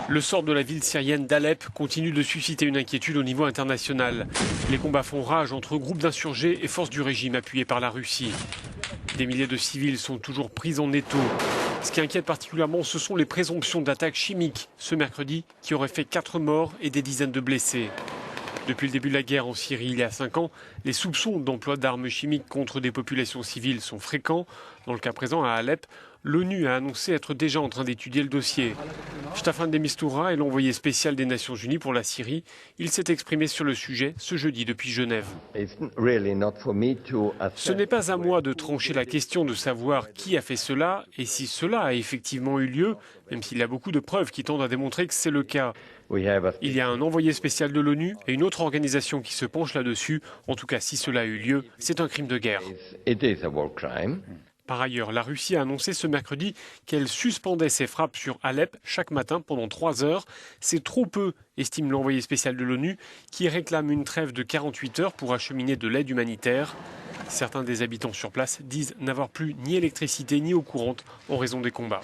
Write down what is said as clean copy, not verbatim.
Le sort de la ville syrienne d'Alep continue de susciter une inquiétude au niveau international. Les combats font rage entre groupes d'insurgés et forces du régime appuyées par la Russie. Des milliers de civils sont toujours pris en étau. Ce qui inquiète particulièrement, ce sont les présomptions d'attaques chimiques ce mercredi qui auraient fait 4 morts et des dizaines de blessés. Depuis le début de la guerre en Syrie il y a 5 ans, les soupçons d'emploi d'armes chimiques contre des populations civiles sont fréquents. Dans le cas présent à Alep, l'ONU a annoncé être déjà en train d'étudier le dossier. Staffan de Mistura est l'envoyé spécial des Nations Unies pour la Syrie. Il s'est exprimé sur le sujet ce jeudi depuis Genève. Ce n'est pas à moi de trancher la question de savoir qui a fait cela et si cela a effectivement eu lieu, même s'il y a beaucoup de preuves qui tendent à démontrer que c'est le cas. Il y a un envoyé spécial de l'ONU et une autre organisation qui se penche là-dessus. En tout cas, si cela a eu lieu, c'est un crime de guerre. Par ailleurs, la Russie a annoncé ce mercredi qu'elle suspendait ses frappes sur Alep chaque matin pendant 3 heures. C'est trop peu, estime l'envoyé spécial de l'ONU, qui réclame une trêve de 48 heures pour acheminer de l'aide humanitaire. Certains des habitants sur place disent n'avoir plus ni électricité ni eau courante en raison des combats.